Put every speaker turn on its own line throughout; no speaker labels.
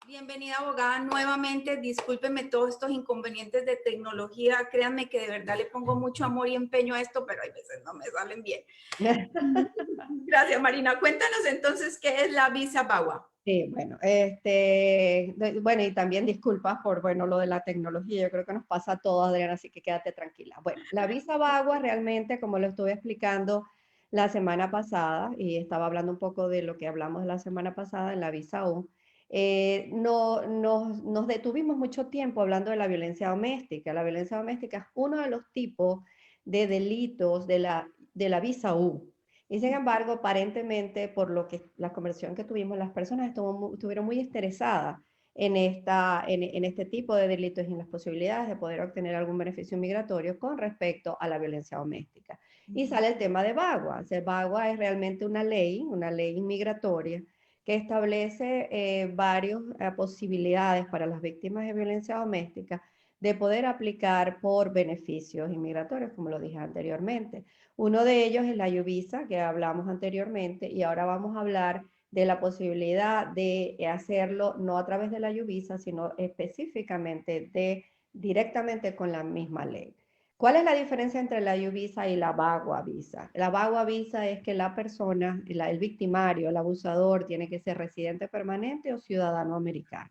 Bienvenida, abogada, nuevamente. Discúlpeme todos estos inconvenientes de tecnología. Créanme que de verdad le pongo mucho amor y empeño a esto, pero hay veces no me salen bien. Gracias, Marina. Cuéntanos entonces qué es la visa VAWA.
Sí, bueno, bueno, y también disculpas por, bueno, lo de la tecnología, yo creo que nos pasa a todos, Adriana, así que quédate tranquila. Bueno, la visa VAWA realmente, como lo estuve explicando la semana pasada, y estaba hablando un poco de lo que hablamos la semana pasada en la visa U, no, nos detuvimos mucho tiempo hablando de la violencia doméstica. La violencia doméstica es uno de los tipos de delitos de la visa U. Y sin embargo, aparentemente, por lo que la conversación que tuvimos, las personas estuvieron muy interesadas en este tipo de delitos y en las posibilidades de poder obtener algún beneficio migratorio con respecto a la violencia doméstica. Y sale el tema de VAWA. O sea, VAWA es realmente una ley inmigratoria que establece varias posibilidades para las víctimas de violencia doméstica de poder aplicar por beneficios inmigratorios, como lo dije anteriormente. Uno de ellos es la Yuvisa, que hablamos anteriormente, y ahora vamos a hablar de la posibilidad de hacerlo no a través de la Yuvisa, sino específicamente directamente con la misma ley. ¿Cuál es la diferencia entre la Yuvisa y la VAWA Visa? La VAWA Visa es que la persona, el victimario, el abusador, tiene que ser residente permanente o ciudadano americano.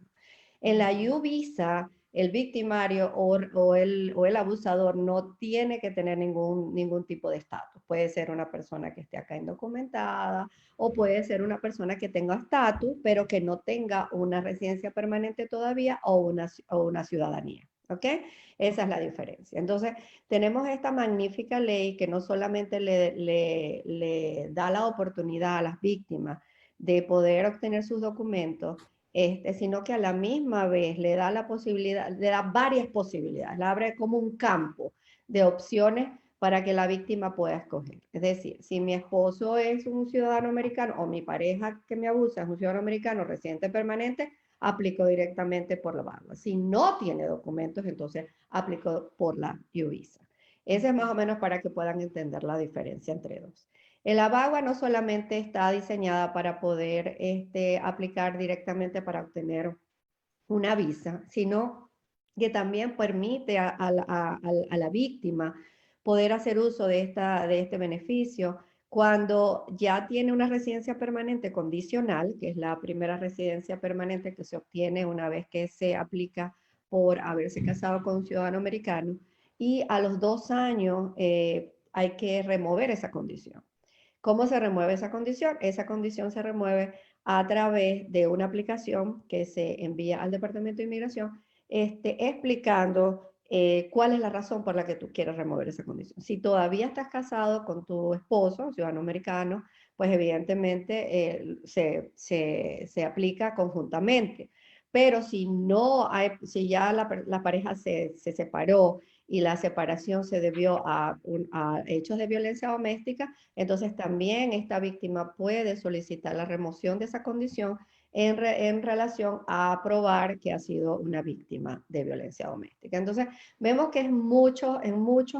En la Yuvisa, el victimario o el abusador no tiene que tener ningún tipo de estatus. Puede ser una persona que esté acá indocumentada o puede ser una persona que tenga estatus, pero que no tenga una residencia permanente todavía o una ciudadanía. ¿Ok? Esa es la diferencia. Entonces, tenemos esta magnífica ley que no solamente le da la oportunidad a las víctimas de poder obtener sus documentos, sino que a la misma vez le da la posibilidad, le da varias posibilidades, le abre como un campo de opciones para que la víctima pueda escoger. Es decir, si mi esposo es un ciudadano americano o mi pareja que me abusa es un ciudadano americano residente permanente, aplico directamente por la VAWA. Si no tiene documentos, entonces aplico por la U-Visa. Ese es más o menos para que puedan entender la diferencia entre dos. El VAWA no solamente está diseñada para poder aplicar directamente para obtener una visa, sino que también permite a la víctima poder hacer uso de este beneficio cuando ya tiene una residencia permanente condicional, que es la primera residencia permanente que se obtiene una vez que se aplica por haberse casado con un ciudadano americano, y a los 2 años hay que remover esa condición. ¿Cómo se remueve esa condición? Esa condición se remueve a través de una aplicación que se envía al Departamento de Inmigración, explicando cuál es la razón por la que tú quieres remover esa condición. Si todavía estás casado con tu esposo, ciudadano americano, pues evidentemente se aplica conjuntamente. Pero si no hay, si ya la pareja se separó y la separación se debió a hechos de violencia doméstica, entonces también esta víctima puede solicitar la remoción de esa condición en relación a probar que ha sido una víctima de violencia doméstica. Entonces vemos que en muchos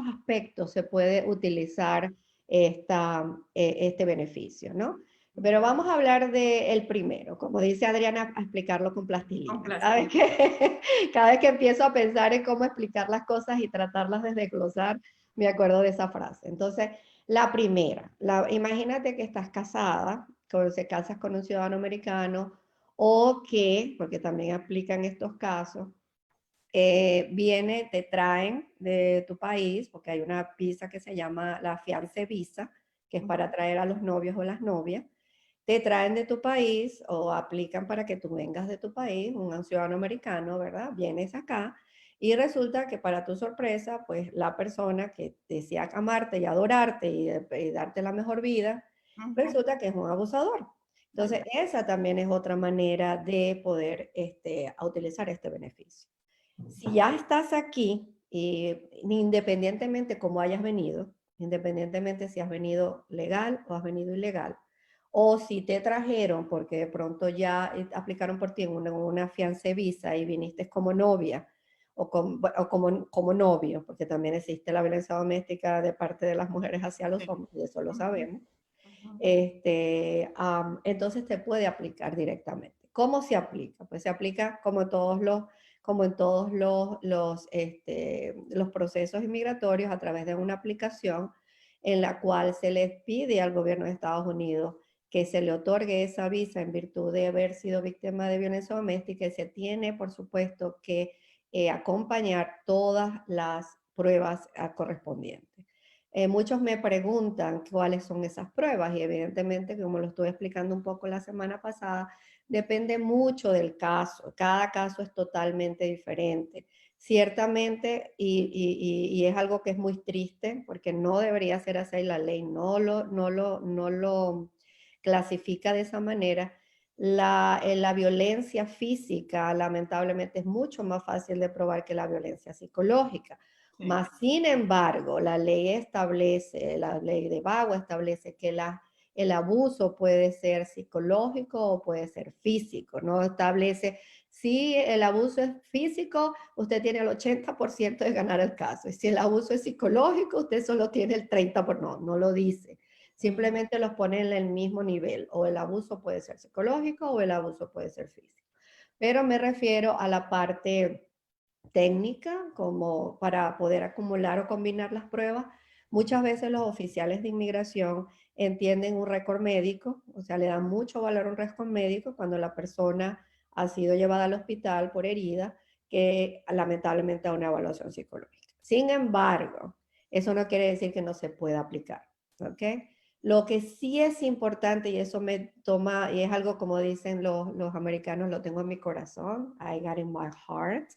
aspectos se puede utilizar este beneficio, ¿no? Pero vamos a hablar del primero, como dice Adriana, a explicarlo con plastilina. Cada vez que empiezo a pensar en cómo explicar las cosas y tratarlas de desglosar, me acuerdo de esa frase. Entonces, la primera, imagínate que estás casada, se casas con un ciudadano americano o que, porque también aplican estos casos, te traen de tu país, porque hay una visa que se llama la fianza visa, que es para traer a los novios o las novias, te traen de tu país o aplican para que tú vengas de tu país, un ciudadano americano, ¿verdad? Vienes acá y resulta que para tu sorpresa, pues la persona que desea amarte y adorarte y darte la mejor vida, resulta que es un abusador. Entonces, esa también es otra manera de poder utilizar este beneficio. Si ya estás aquí, independientemente cómo hayas venido, independientemente si has venido legal o has venido ilegal, o si te trajeron porque de pronto ya aplicaron por ti en una fianza visa y viniste como novia o como novio, porque también existe la violencia doméstica de parte de las mujeres hacia los hombres, y eso lo sabemos. Entonces te puede aplicar directamente. ¿Cómo se aplica? Pues se aplica como en todos los procesos inmigratorios a través de una aplicación en la cual se les pide al gobierno de Estados Unidos que se le otorgue esa visa en virtud de haber sido víctima de violencia doméstica y se tiene, por supuesto, que acompañar todas las pruebas correspondientes. Muchos me preguntan cuáles son esas pruebas y evidentemente, como lo estuve explicando un poco la semana pasada, depende mucho del caso. Cada caso es totalmente diferente. Ciertamente, y es algo que es muy triste porque no debería ser así, la ley no lo clasifica de esa manera. La violencia física, lamentablemente, es mucho más fácil de probar que la violencia psicológica.
Sí.
Mas, sin embargo, la ley de Bagua establece que el abuso puede ser psicológico o puede ser físico, ¿no? Establece, si el abuso es físico, usted tiene el 80% de ganar el caso. Y si el abuso es psicológico, usted solo tiene el 30%, no lo dice. Simplemente los pone en el mismo nivel. O el abuso puede ser psicológico o el abuso puede ser físico. Pero me refiero a la parte técnica como para poder acumular o combinar las pruebas. Muchas veces los oficiales de inmigración entienden un récord médico, o sea, le dan mucho valor a un récord médico cuando la persona ha sido llevada al hospital por herida, que lamentablemente a una evaluación psicológica. Sin embargo, eso no quiere decir que no se pueda aplicar, ¿ok? Lo que sí es importante, y eso me toma, y es algo como dicen los americanos, lo tengo en mi corazón, I got in my heart,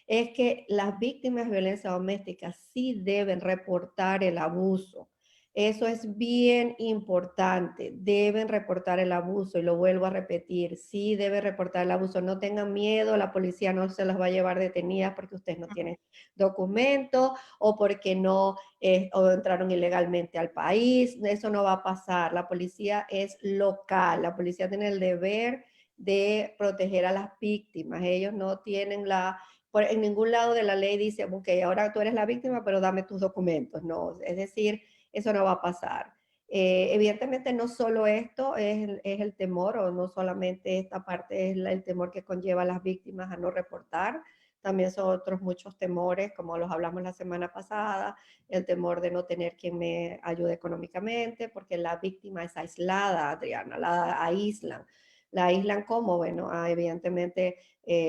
es que las víctimas de violencia doméstica sí deben reportar el abuso. Eso es bien importante. Deben reportar el abuso y lo vuelvo a repetir. Sí deben reportar el abuso. No tengan miedo, la policía no se las va a llevar detenidas porque ustedes no tienen documentos o porque no o entraron ilegalmente al país. Eso no va a pasar. La policía es local. La policía tiene el deber de proteger a las víctimas. Ellos no tienen en ningún lado de la ley dice, ok, ahora tú eres la víctima, pero dame tus documentos. No, es decir, eso no va a pasar. Evidentemente no solo esto es el temor, o no solamente esta parte es el temor que conlleva a las víctimas a no reportar, también son otros muchos temores, como los hablamos la semana pasada, el temor de no tener quien me ayude económicamente, porque la víctima es aislada, Adriana, la aíslan. ¿La aíslan cómo? Bueno, evidentemente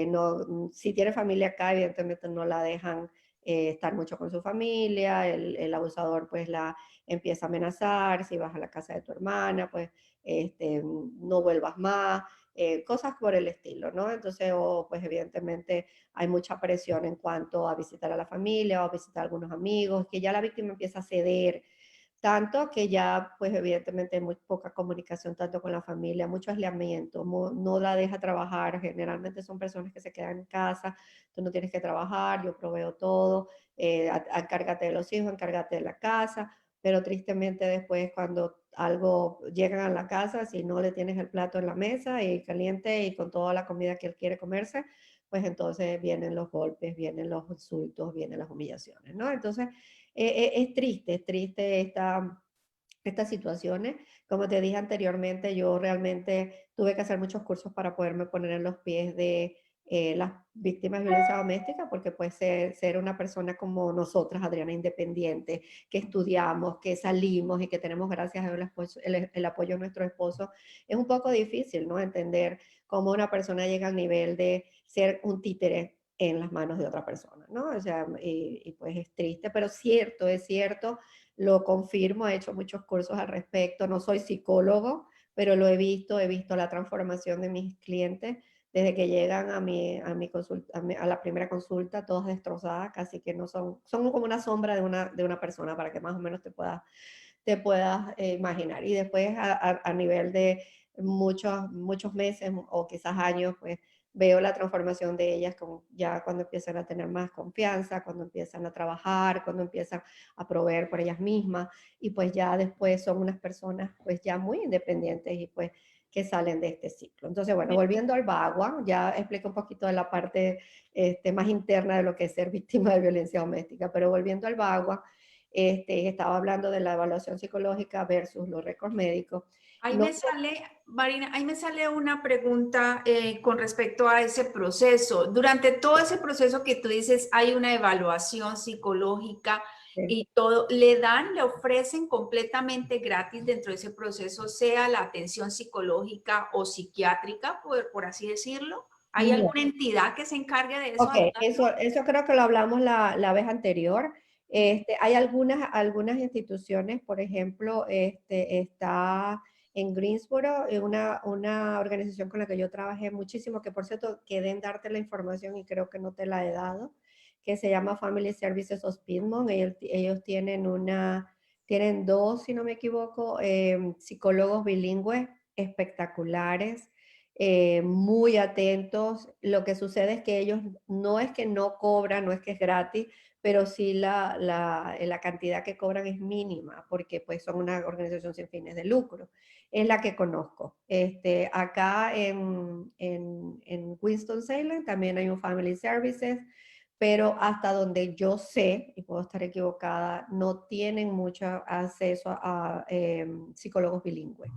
no, si tiene familia acá, evidentemente no la dejan estar mucho con su familia, el abusador pues la empieza a amenazar, si vas a la casa de tu hermana, pues no vuelvas más, cosas por el estilo, ¿no? Entonces, pues evidentemente hay mucha presión en cuanto a visitar a la familia o a visitar a algunos amigos, que ya la víctima empieza a ceder, tanto que ya, pues evidentemente hay muy poca comunicación tanto con la familia, mucho aislamiento, no la deja trabajar, generalmente son personas que se quedan en casa, tú no tienes que trabajar, yo proveo todo, encárgate de los hijos, encárgate de la casa, pero tristemente después cuando algo llegan a la casa, si no le tienes el plato en la mesa y caliente y con toda la comida que él quiere comerse, pues entonces vienen los golpes, vienen los insultos, vienen las humillaciones, ¿no? Entonces, es triste estas situaciones. Como te dije anteriormente, yo realmente tuve que hacer muchos cursos para poderme poner en los pies de las víctimas de violencia doméstica, porque pues ser una persona como nosotras, Adriana, independiente, que estudiamos, que salimos y que tenemos gracias a el apoyo de nuestro esposo, es un poco difícil, ¿no? Entender cómo una persona llega al nivel de ser un títere en las manos de otra persona, ¿no? O sea, y pues es triste, pero cierto, es cierto, lo confirmo, he hecho muchos cursos al respecto, no soy psicólogo, pero lo he visto la transformación de mis clientes desde que llegan a mi consulta, a la primera consulta, todas destrozadas, casi que no son como una sombra de una persona para que más o menos te puedas imaginar. Y después a nivel de muchos meses o quizás años, pues veo la transformación de ellas ya cuando empiezan a tener más confianza, cuando empiezan a trabajar, cuando empiezan a proveer por ellas mismas y pues ya después son unas personas pues ya muy independientes y pues que salen de este ciclo. Entonces, bueno, volviendo al Bagua, ya explico un poquito de la parte más interna de lo que es ser víctima de violencia doméstica, pero volviendo al Bagua, estaba hablando de la evaluación psicológica versus los récords médicos.
Ahí me sale, Marina, ahí me sale una pregunta con respecto a ese proceso. Durante todo ese proceso que tú dices, hay una evaluación psicológica
Sí.
y todo, le ofrecen completamente gratis dentro de ese proceso, sea la atención psicológica o psiquiátrica, por así decirlo. ¿Hay
No.
alguna entidad que se encargue de eso?
Ok, eso creo que lo hablamos la vez anterior. Hay algunas instituciones, por ejemplo, está en Greensboro, una organización con la que yo trabajé muchísimo, que por cierto quedé en darte la información y creo que no te la he dado, que se llama Family Services of Piedmont. Ellos tienen dos, si no me equivoco, psicólogos bilingües espectaculares, muy atentos. Lo que sucede es que ellos no es que no cobran, no es que es gratis, pero sí la cantidad que cobran es mínima, porque pues son una organización sin fines de lucro. Es la que conozco. Acá en Winston-Salem también hay un Family Services, pero hasta donde yo sé, y puedo estar equivocada, no tienen mucho acceso a psicólogos bilingües.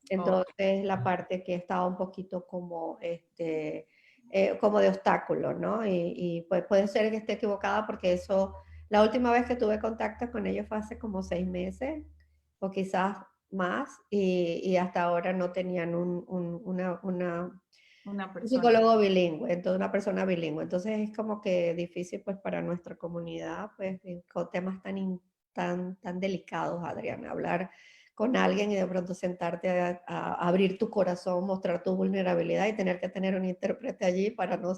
Entonces, la parte que estaba un poquito como, como de obstáculo, ¿no? Y pues puede ser que esté equivocada porque eso, la última vez que tuve contacto con ellos fue hace como 6 meses o quizás más, y hasta ahora no tenían
una
un
persona.
psicólogo bilingüe, entonces una persona bilingüe. Entonces es como que difícil pues para nuestra comunidad, pues con temas tan delicados, Adriana, hablar con alguien y de pronto sentarte a abrir tu corazón, mostrar tu vulnerabilidad y tener que tener un intérprete allí para no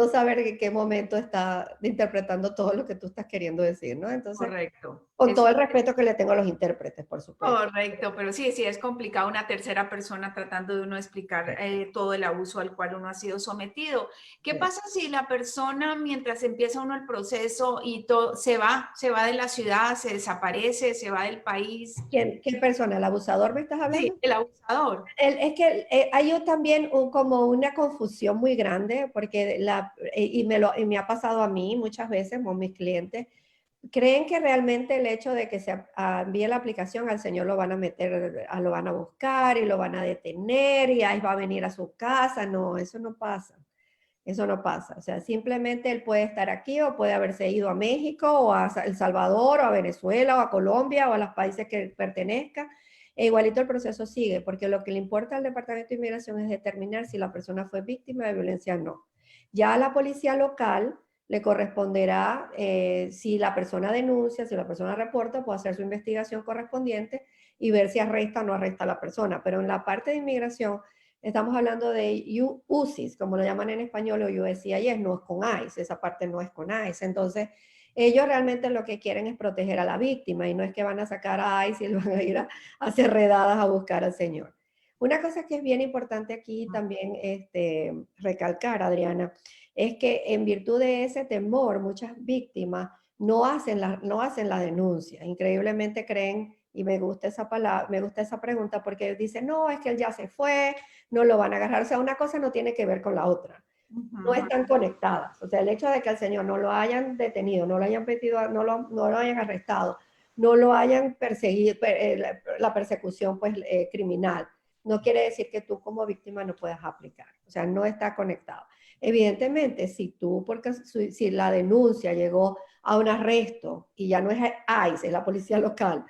saber en qué momento está interpretando todo lo que tú estás queriendo decir, ¿no? Entonces,
Correcto.
con todo el respeto que le tengo a los intérpretes, por supuesto.
Correcto, pero sí, sí es complicado una tercera persona tratando de uno explicar todo el abuso al cual uno ha sido sometido. ¿Qué
Sí.
pasa si la persona, mientras empieza uno el proceso y todo, se va de la ciudad, se desaparece, se va del país?
¿Qué persona? ¿El abusador me estás
Sí,
hablando?
el abusador.
Es que hay también como una confusión muy grande, porque y me ha pasado a mí muchas veces con mis clientes, creen que realmente el hecho de que se envíe la aplicación al señor lo van a meter, lo van a buscar y lo van a detener y ahí va a venir a su casa. No, eso no pasa. Eso no pasa. O sea, simplemente él puede estar aquí o puede haberse ido a México o a El Salvador o a Venezuela o a Colombia o a los países que pertenezca. E igualito el proceso sigue, porque lo que le importa al Departamento de Inmigración es determinar si la persona fue víctima de violencia o no. Ya a la policía local le corresponderá, si la persona denuncia, si la persona reporta, puede hacer su investigación correspondiente y ver si arresta o no arresta a la persona. Pero en la parte de inmigración, estamos hablando de UCIS, como lo llaman en español, o USCIS, no es con ICE, esa parte no es con ICE. Entonces, ellos realmente lo que quieren es proteger a la víctima y no es que van a sacar a ICE y van a ir a hacer redadas a buscar al señor. Una cosa que es bien importante aquí también recalcar, Adriana, es que en virtud de ese temor, muchas víctimas no hacen la denuncia. Increíblemente creen, y me gusta esa palabra, me gusta esa pregunta, porque dicen, no, es que él ya se fue, no lo van a agarrar. O sea, una cosa no tiene que ver con la otra. No están conectadas. O sea, el hecho de que al señor no lo hayan detenido, no lo hayan metido, no lo hayan arrestado, no lo hayan perseguido, la persecución pues, criminal, no quiere decir que tú como víctima no puedas aplicar. O sea, no está conectado. Evidentemente, si la denuncia llegó a un arresto y ya no es ICE, es la policía local,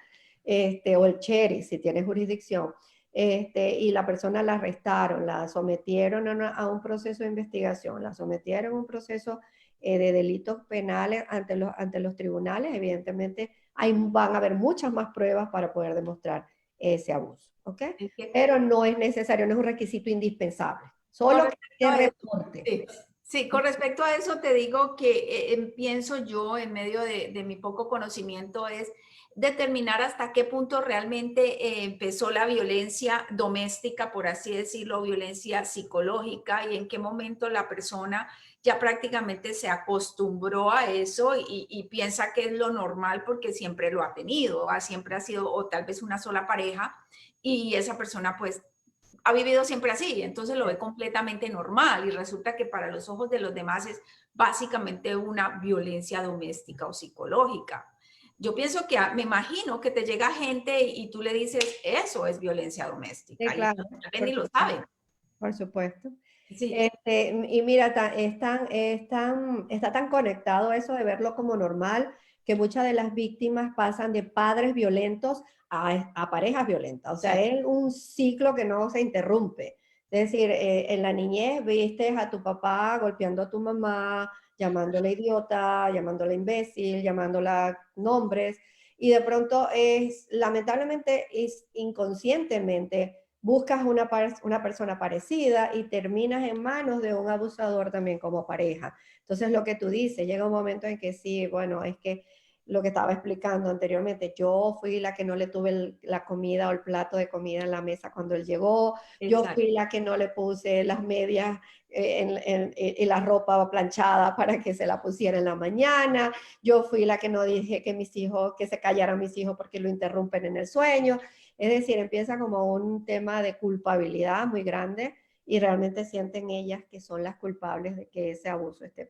o el sheriff, si tiene jurisdicción, y la persona la arrestaron, la sometieron a un proceso de investigación, la sometieron a un proceso de delitos penales ante los tribunales, evidentemente van a haber muchas más pruebas para poder demostrar ese abuso, ¿ok?
Es que,
Pero no es necesario, no es un requisito indispensable,
con
solo que
respecto
se
a eso,
reporte.
sí, sí, con respecto a eso te digo que pienso yo, en medio de mi poco conocimiento, es determinar hasta qué punto realmente empezó la violencia doméstica, por así decirlo, violencia psicológica, y en qué momento la persona ya prácticamente se acostumbró a eso y piensa que es lo normal porque siempre lo ha tenido, siempre ha sido o tal vez una sola pareja y esa persona pues ha vivido siempre así, entonces lo ve completamente normal y resulta que para los ojos de los demás es básicamente una violencia doméstica o psicológica. yo pienso que me imagino que te llega gente y tú le dices, eso es violencia
Sí,
doméstica, y
claro,
tal vez
por
ni lo
supuesto.
saben.
Por supuesto.
Sí,
Y mira, está tan conectado eso de verlo como normal que muchas de las víctimas pasan de padres violentos a parejas violentas. O sea,
sí,
es un ciclo que no se interrumpe. Es decir, en la niñez viste a tu papá golpeando a tu mamá, llamándola idiota, llamándola imbécil, llamándola nombres, y de pronto lamentablemente, es inconscientemente buscas una persona parecida y terminas en manos de un abusador también como pareja. Entonces, lo que tú dices, llega un momento en que sí, bueno, es que lo que estaba explicando anteriormente, yo fui la que no le tuve la comida o el plato de comida en la mesa cuando él llegó, yo
exacto.
fui la que no le puse las medias y la ropa planchada para que se la pusiera en la mañana, yo fui la que no dije que mis hijos, que se callaran mis hijos porque lo interrumpen en el sueño. Es decir, empieza como un tema de culpabilidad muy grande y realmente sienten ellas que son las culpables de que ese abuso esté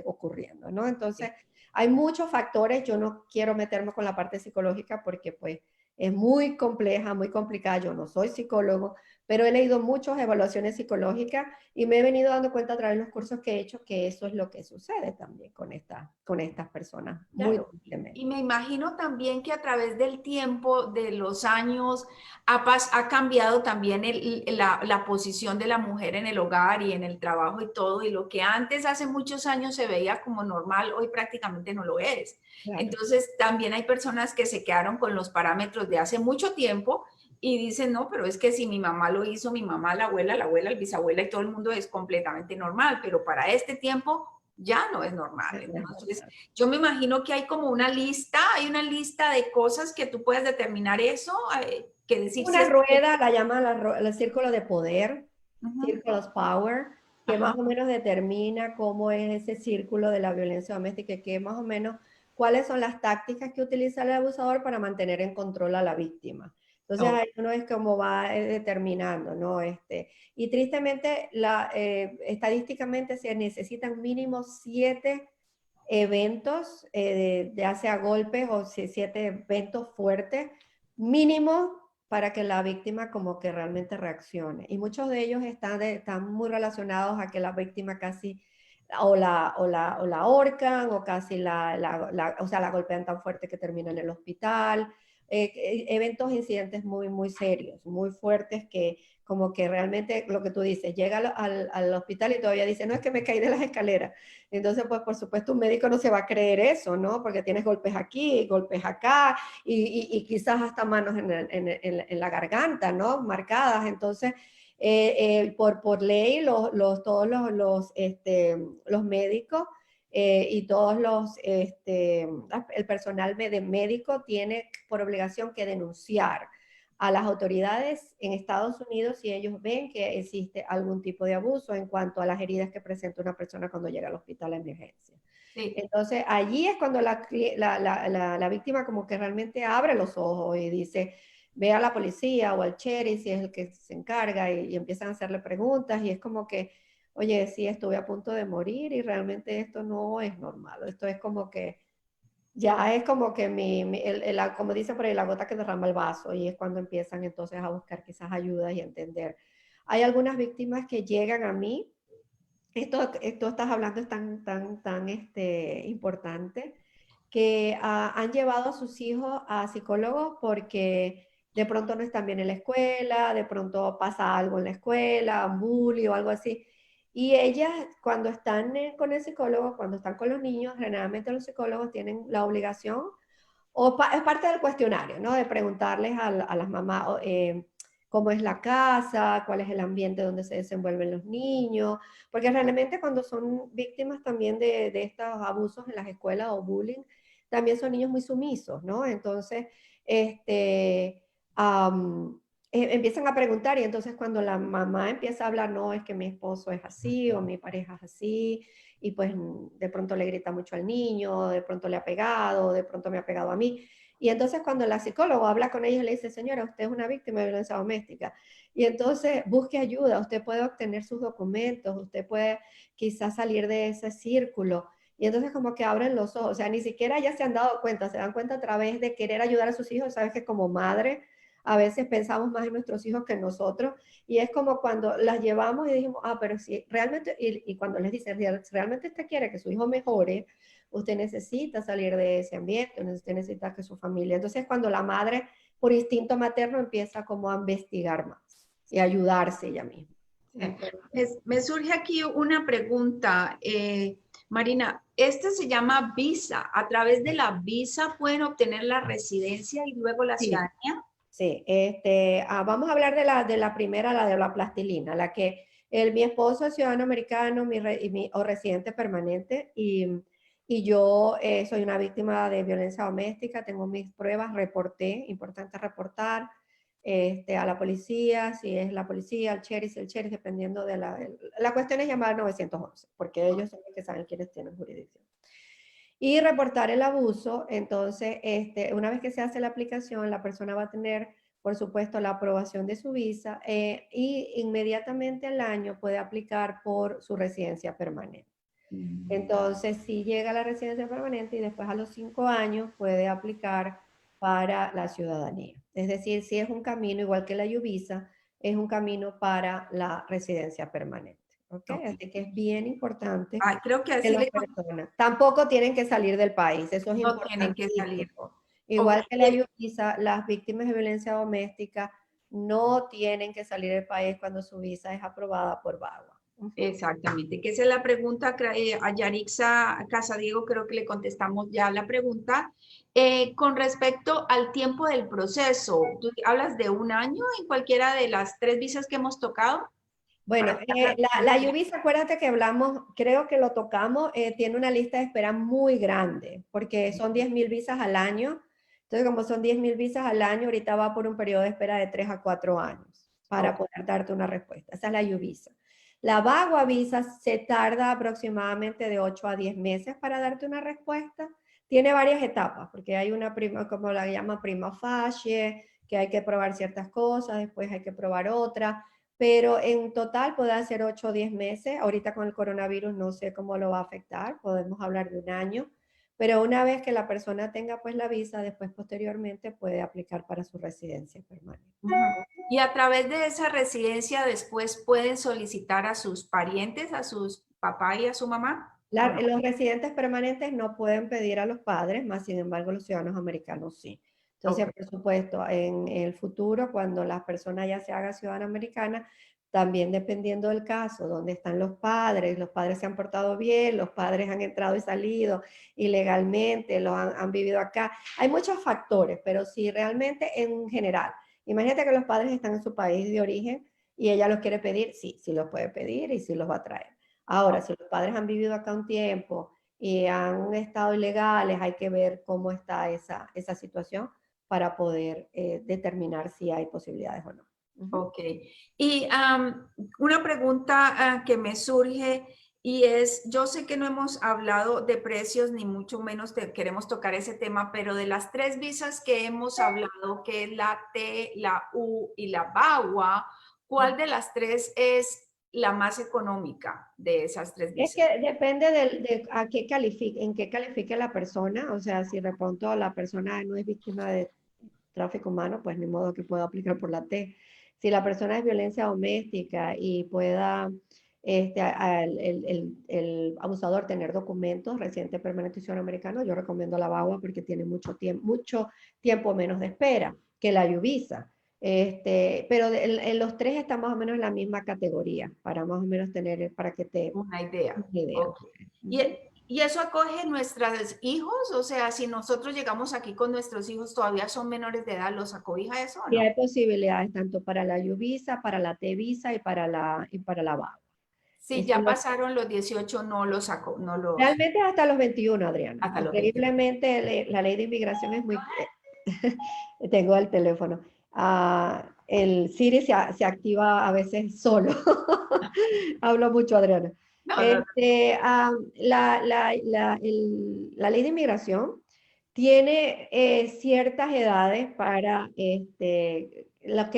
ocurriendo, ¿no? Entonces, hay muchos factores, yo no quiero meterme con la parte psicológica porque pues es muy compleja, muy complicada, yo no soy psicólogo, pero he leído muchas evaluaciones psicológicas y me he venido dando cuenta a través de los cursos que he hecho que eso es lo que sucede también con estas personas, muy
Claro,
triste.
y me imagino también que a través del tiempo, de los años, ha cambiado también la posición de la mujer en el hogar y en el trabajo y todo, y lo que antes, hace muchos años, se veía como normal, hoy prácticamente no lo es.
Claro.
Entonces, también hay personas que se quedaron con los parámetros de hace mucho tiempo y dicen, no, pero es que si mi mamá lo hizo, mi mamá, la abuela, el bisabuela y todo el mundo es completamente normal, pero para este tiempo ya no es normal. Entonces, yo me imagino que hay como una lista, hay una lista de cosas que tú puedes determinar eso, que decir si
Una
es...
rueda, la llaman el círculo de poder,
Ujú.
Circle of Power, que más
Ajá,
o menos determina cómo es ese círculo de la violencia doméstica y que más o menos cuáles son las tácticas que utiliza el abusador para mantener en control a la víctima. Entonces
ok,
ahí uno es como va determinando, ¿no? Y tristemente, estadísticamente se necesitan mínimo 7 eventos, ya sea golpes o 7 eventos fuertes, mínimo para que la víctima como que realmente reaccione. Y muchos de ellos están muy relacionados a que la víctima casi o la ahorcan o casi o sea, la golpean tan fuerte que termina en el hospital. Eventos, incidentes muy, muy serios, muy fuertes que como que realmente lo que tú dices, llega al hospital y todavía dice, no es que me caí de las escaleras. Entonces, pues por supuesto un médico no se va a creer eso, ¿no? Porque tienes golpes aquí, golpes acá y quizás hasta manos en la garganta, ¿no? Marcadas. Entonces, por ley, todos los médicos y todos el personal de médico tiene por obligación que denunciar a las autoridades en Estados Unidos si ellos ven que existe algún tipo de abuso en cuanto a las heridas que presenta una persona cuando llega al hospital de emergencia.
sí,
Entonces, allí es cuando la víctima como que realmente abre los ojos y dice, ve a la policía o al sheriff si es el que se encarga y empiezan a hacerle preguntas y es como que, oye, sí, estuve a punto de morir y realmente esto no es normal. Esto es como que ya es como que como dicen por ahí, la gota que derrama el vaso y es cuando empiezan entonces a buscar quizás ayuda y entender. Hay algunas víctimas que llegan a mí, esto estás hablando es tan importante, que han llevado a sus hijos a psicólogos porque de pronto no están bien en la escuela, de pronto pasa algo en la escuela, un bully o algo así. Y ellas, cuando están con el psicólogo, cuando están con los niños, generalmente los psicólogos tienen la obligación, es parte del cuestionario, ¿no? De preguntarles a las mamás cómo es la casa, cuál es el ambiente donde se desenvuelven los niños, porque realmente cuando son víctimas también de estos abusos en las escuelas o bullying, también son niños muy sumisos, ¿no? Entonces, este, empiezan a preguntar y entonces cuando la mamá empieza a hablar, no, es que mi esposo es así o mi pareja es así, y pues de pronto le grita mucho al niño, de pronto le ha pegado, de pronto me ha pegado a mí. Y entonces cuando la psicóloga habla con ellos, le dice, señora, usted es una víctima de violencia doméstica. Y entonces busque ayuda, usted puede obtener sus documentos, usted puede quizás salir de ese círculo. Y entonces como que abren los ojos, o sea, ni siquiera ya se han dado cuenta, se dan cuenta a través de querer ayudar a sus hijos. Sabes que como madre a veces pensamos más en nuestros hijos que en nosotros, y es como cuando las llevamos y dijimos, pero si realmente, y cuando les dicen, realmente usted quiere que su hijo mejore, usted necesita salir de ese ambiente, usted necesita que su familia, entonces cuando la madre por instinto materno empieza como a investigar más y a ayudarse ella misma.
Me surge aquí una pregunta, Marina. Este se llama visa. ¿A través de la visa pueden obtener la residencia y luego la
Sí,
ciudadanía?
sí. Vamos a hablar de la primera, la de la plastilina, la que mi esposo es ciudadano americano o residente permanente, y yo soy una víctima de violencia doméstica, tengo mis pruebas, reporté, importante reportar a la policía, si es la policía, el sheriff, dependiendo de la cuestión es llamar al 911, porque ellos son los que saben quiénes tienen jurisdicción. Y reportar el abuso. Entonces, una vez que se hace la aplicación, la persona va a tener, por supuesto, la aprobación de su visa, y inmediatamente al año puede aplicar por su residencia permanente. Entonces, si llega a la residencia permanente y después a los 5 años puede aplicar para la ciudadanía. Es decir, si es un camino, igual que la Yuvisa, es un camino para la residencia permanente. ¿Ok? Así que es bien importante
Creo que
que
así
las
le
personas tampoco tienen que salir del país, eso es
no tienen que salir.
importantísimo.
Ok.
Igual que la Yuvisa, las víctimas de violencia doméstica no tienen que salir del país cuando su visa es aprobada por VAWA.
Exactamente, que esa es la pregunta a Yarixa Casadiego, creo que le contestamos ya la pregunta. Con respecto al tiempo del proceso, ¿tú hablas de un año en cualquiera de las 3 visas que hemos tocado?
Bueno, la Yuvisa, acuérdate que hablamos, creo que lo tocamos, tiene una lista de espera muy grande, porque son 10.000 visas al año. Entonces, como son 10.000 visas al año, ahorita va por un periodo de espera de 3 a 4 años para poder darte una respuesta. Esa es la Yuvisa. La VAWA Visa se tarda aproximadamente de 8 a 10 meses para darte una respuesta. Tiene varias etapas, porque hay una como la llama prima facie, que hay que probar ciertas cosas, después hay que probar otras, pero en total puede ser 8 o 10 meses. Ahorita con el coronavirus no sé cómo lo va a afectar, podemos hablar de un año, pero una vez que la persona tenga pues la visa, después posteriormente puede aplicar para su residencia permanente.
Y a través de esa residencia después pueden solicitar a sus parientes, a sus papá y a su mamá.
Los residentes permanentes no pueden pedir a los padres, más sin embargo los ciudadanos americanos sí. Entonces, por supuesto, en el futuro, cuando la persona ya se haga ciudadana americana, también dependiendo del caso, donde están los padres se han portado bien, los padres han entrado y salido ilegalmente, han vivido acá. Hay muchos factores, pero sí, realmente en general. Imagínate que los padres están en su país de origen y ella los quiere pedir, sí, sí los puede pedir y sí los va a traer. Ahora, si los padres han vivido acá un tiempo y han estado ilegales, hay que ver cómo está esa situación para poder determinar si hay posibilidades o no.
Ok. Y una pregunta que me surge y es, yo sé que no hemos hablado de precios ni mucho menos queremos tocar ese tema, pero de las 3 visas que hemos hablado, que es la T, la U y la VAWA, ¿cuál de las 3 es la más económica de esas 3
Es
visas?
que depende en qué califique la persona. O sea, si de pronto la persona no es víctima de tráfico humano, pues ni modo que pueda aplicar por la T. Si la persona es violencia doméstica y pueda el abusador tener documentos, residente permanente y ciudadano americano, yo recomiendo la VAWA porque tiene mucho tiempo menos de espera que la Yuvisa. Pero en los 3 están más o menos en la misma categoría, para más o menos tener, para que te
Una idea.
una idea.
Okay. ¿Y eso acoge nuestros hijos? O sea, si nosotros llegamos aquí con nuestros hijos, todavía son menores de edad, ¿los acobija eso o
Y
no?
hay posibilidades tanto para la Yuvisa, para la T-Visa y para la VAWA.
Si ya pasaron los 18, no los sacó, no los...
Realmente hasta los 21, Adriana.
Hasta los 21.
Increíblemente, la ley de inmigración es muy... Tengo el teléfono. El Siri se activa a veces solo. Hablo mucho, Adriana.
No, no, no.
La ley de inmigración tiene ciertas edades para que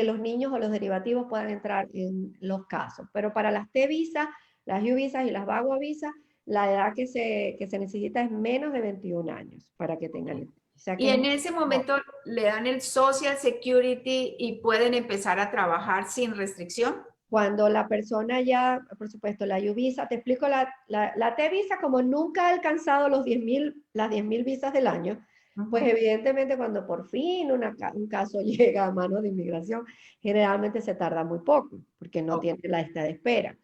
los niños o los derivativos puedan entrar en los casos, pero para las T-visas, las U-visas y las VAWA visas, la edad que se necesita es menos de 21 años para que tengan
Ok.
licencia. O sea
Y
que es
en ese momento le dan el Social Security y pueden empezar a trabajar sin restricción.
cuando la persona ya, por supuesto, la U-Visa, te explico, la T-Visa como nunca ha alcanzado las 10.000 visas del año, pues evidentemente cuando por fin un caso llega a manos de inmigración, generalmente se tarda muy poco, porque no
Ok.
tiene la lista de espera.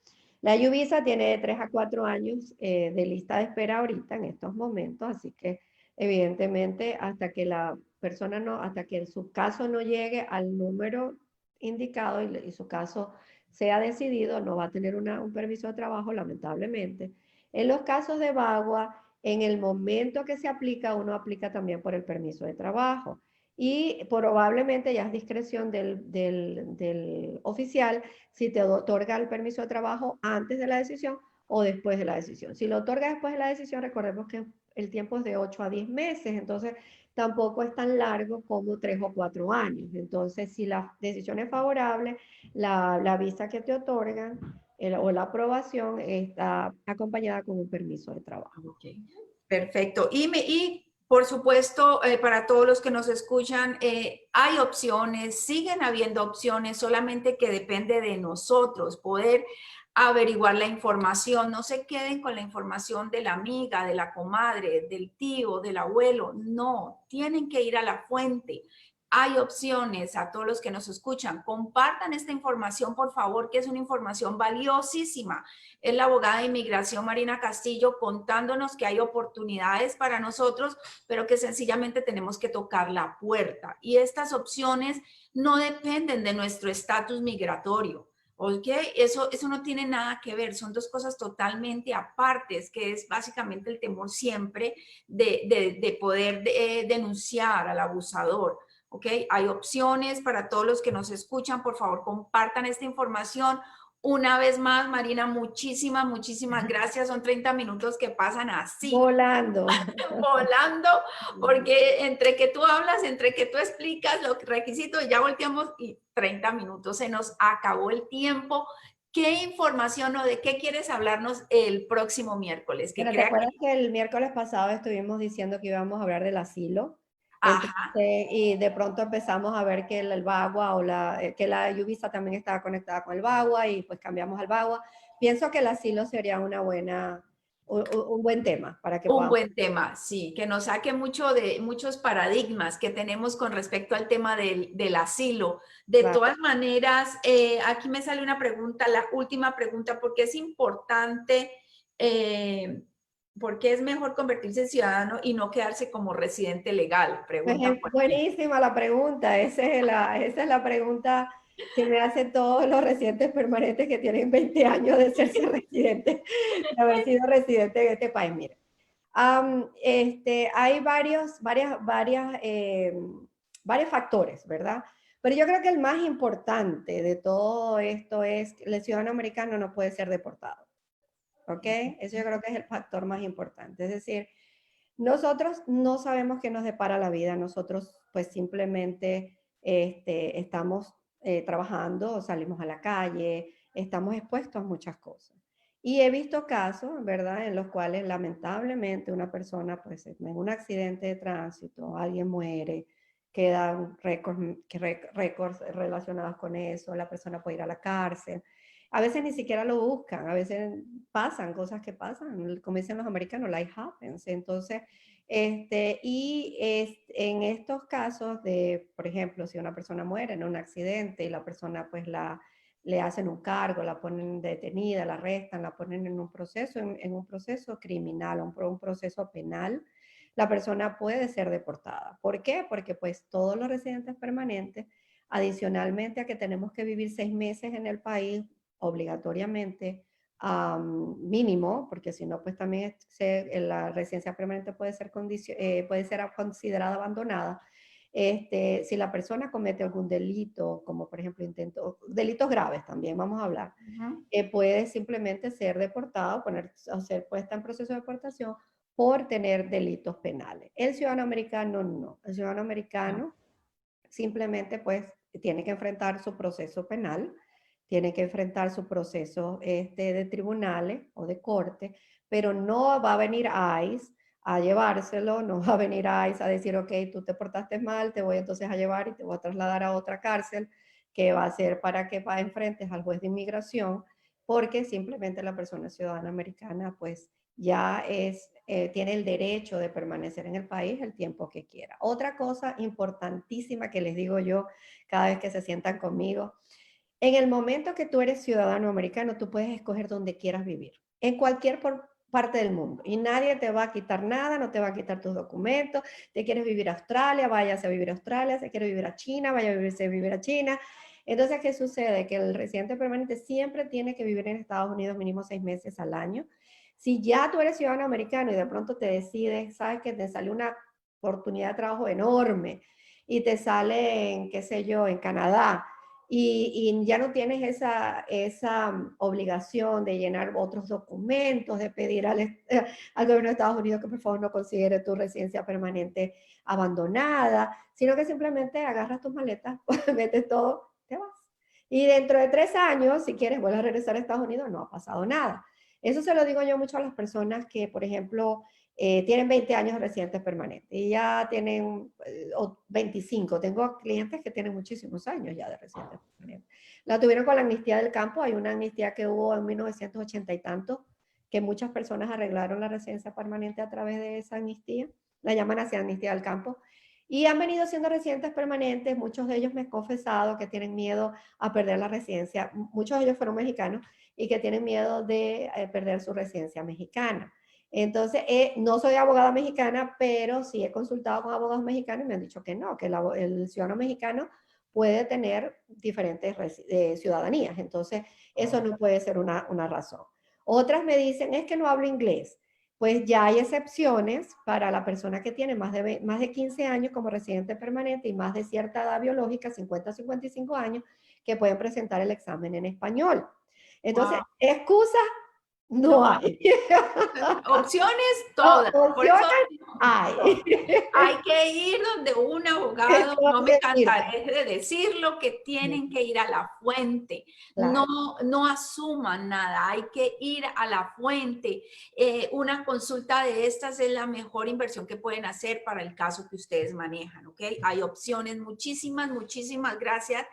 La U-Visa tiene de 3 a 4 años de lista de espera ahorita, en estos momentos, así que evidentemente hasta que la persona no, hasta que su caso no llegue al número indicado y su caso sea decidido, no va a tener un permiso de trabajo, lamentablemente. En los casos de VAWA, en el momento que se aplica, uno aplica también por el permiso de trabajo. Y probablemente ya es discreción del oficial si te otorga el permiso de trabajo antes de la decisión o después de la decisión. Si lo otorga después de la decisión, recordemos que el tiempo es de 8 a 10 meses, entonces tampoco es tan largo como 3 o 4 años. Entonces, si la decisión es favorable, la visa que te otorgan o la aprobación está acompañada con un permiso de trabajo.
Okay. Perfecto. Y por supuesto, para todos los que nos escuchan, hay opciones, siguen habiendo opciones, solamente que depende de nosotros poder averiguar la información. No se queden con la información de la amiga, de la comadre, del tío, del abuelo. No, tienen que ir a la fuente. Hay opciones a todos los que nos escuchan. Compartan esta información, por favor, que es una información valiosísima. Es la abogada de inmigración Marina Castillo contándonos que hay oportunidades para nosotros, pero que sencillamente tenemos que tocar la puerta. Y estas opciones no dependen de nuestro estatus migratorio. ¿Ok? Eso no tiene nada que ver, son dos cosas totalmente apartes, que es básicamente el temor siempre de poder denunciar al abusador. ¿Ok? Hay opciones para todos los que nos escuchan, por favor, compartan esta información. Una vez más, Marina, muchísimas gracias. Son 30 minutos que pasan así,
Volando.
volando, porque entre que tú hablas, entre que tú explicas los requisitos, ya volteamos y 30 minutos. Se nos acabó el tiempo. ¿Qué información o de qué quieres hablarnos el próximo miércoles? Que
Pero ¿te
crea que...
acuerdas que el miércoles pasado estuvimos diciendo que íbamos a hablar del asilo?
Ajá.
Entonces, y de pronto empezamos a ver que el VAWA que la Yuvisa también estaba conectada con el VAWA y pues cambiamos al VAWA. Pienso que el asilo sería un buen tema para que
Un
podamos.
buen tema, sí, que nos saque mucho de muchos paradigmas que tenemos con respecto al tema del asilo. De
Claro.
todas maneras, aquí me sale una pregunta, la última pregunta, porque es importante, porque es mejor convertirse en ciudadano y no quedarse como residente legal,
Pues
preguntan
es
por aquí.
buenísima la pregunta. Esa es la pregunta que me hacen todos los residentes permanentes que tienen 20 años de serse residentes, de haber sido residentes en este país. Mira, hay varios factores, ¿verdad? Pero yo creo que el más importante de todo esto es que el ciudadano americano no puede ser deportado, ¿ok? Eso yo creo que es el factor más importante. Es decir, nosotros no sabemos qué nos depara la vida, nosotros pues simplemente estamos trabajando, salimos a la calle, estamos expuestos a muchas cosas. Y he visto casos, ¿verdad?, en los cuales lamentablemente una persona, pues en un accidente de tránsito, alguien muere, quedan récords relacionados con eso, la persona puede ir a la cárcel. A veces ni siquiera lo buscan, a veces pasan cosas que pasan, como dicen los americanos, life happens. Entonces, en estos casos de, por ejemplo, si una persona muere en un accidente y la persona pues le hacen un cargo, la ponen detenida, la arrestan, la ponen en un proceso criminal, un proceso penal, la persona puede ser deportada. ¿Por qué? Porque pues todos los residentes permanentes, adicionalmente a que tenemos que vivir 6 meses en el país obligatoriamente, mínimo, porque si no, pues también la residencia permanente puede ser considerada abandonada. Si la persona comete algún delito, como por ejemplo delitos graves también vamos a hablar, puede simplemente ser deportado, o ser puesta en proceso de deportación por tener delitos penales. El ciudadano americano no. El ciudadano americano simplemente pues tiene que enfrentar su proceso penal, tiene que enfrentar su proceso de tribunales o de corte, pero no va a venir ICE a llevárselo, no va a venir ICE a decir, ok, tú te portaste mal, te voy entonces a llevar y te voy a trasladar a otra cárcel, que va a ser para que enfrentes al juez de inmigración, porque simplemente la persona ciudadana americana pues ya tiene el derecho de permanecer en el país el tiempo que quiera. Otra cosa importantísima que les digo yo cada vez que se sientan conmigo, en el momento que tú eres ciudadano americano, tú puedes escoger donde quieras vivir, en cualquier parte del mundo, y nadie te va a quitar nada, no te va a quitar tus documentos. Te quieres vivir a Australia, váyase a vivir a Australia. Se quiere vivir a China, vaya a vivir a China. Entonces, ¿qué sucede? Que el residente permanente siempre tiene que vivir en Estados Unidos mínimo 6 meses al año. Si ya tú eres ciudadano americano y de pronto te decides, sabes que te sale una oportunidad de trabajo enorme y te sale en, qué sé yo, en Canadá, y ya no tienes esa obligación de llenar otros documentos, de pedir al gobierno de Estados Unidos que por favor no considere tu residencia permanente abandonada, sino que simplemente agarras tus maletas, metes todo, te vas. Y dentro de 3 años, si quieres, vuelves a regresar a Estados Unidos, no ha pasado nada. Eso se lo digo yo mucho a las personas que, por ejemplo, tienen 20 años de residentes permanentes y ya tienen 25. Tengo clientes que tienen muchísimos años ya de residentes permanentes. La tuvieron con la amnistía del campo. Hay una amnistía que hubo en 1980 y tanto, que muchas personas arreglaron la residencia permanente a través de esa amnistía. La llaman así amnistía del campo. Y han venido siendo residentes permanentes. Muchos de ellos me han confesado que tienen miedo a perder la residencia. Muchos de ellos fueron mexicanos y que tienen miedo de perder su residencia mexicana. Entonces, no soy abogada mexicana, pero sí he consultado con abogados mexicanos y me han dicho que no, que el ciudadano mexicano puede tener diferentes ciudadanías. Entonces, eso no puede ser una razón. Otras me dicen, es que no hablo inglés. Pues ya hay excepciones para la persona que tiene más de 15 años como residente permanente y más de cierta edad biológica, 50 a 55 años, que pueden presentar el examen en español. Entonces, wow, excusas no hay.
Opciones todas. Por eso
hay.
Hay que ir donde un abogado, no me cansaré de decirlo, que tienen que ir a la fuente. Claro. No asuman nada, hay que ir a la fuente. Una consulta de estas es la mejor inversión que pueden hacer para el caso que ustedes manejan, ¿ok? Hay opciones, muchísimas gracias,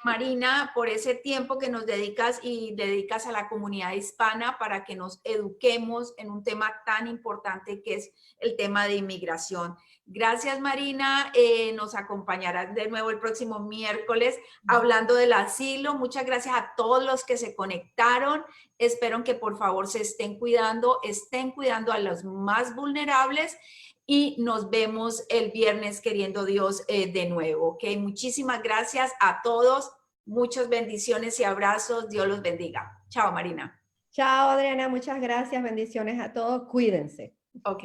Marina, por ese tiempo que nos dedicas y dedicas a la comunidad hispana para que nos eduquemos en un tema tan importante que es el tema de inmigración. Gracias, Marina. Nos acompañarás de nuevo el próximo miércoles hablando del asilo. Muchas gracias a todos los que se conectaron. Espero que por favor se estén cuidando a los más vulnerables y nos vemos el viernes, queriendo Dios, de nuevo. ¿Ok? Muchísimas gracias a todos. Muchas bendiciones y abrazos. Dios los bendiga. Chao, Marina.
Chao, Adriana. Muchas gracias. Bendiciones a todos. Cuídense.
Ok.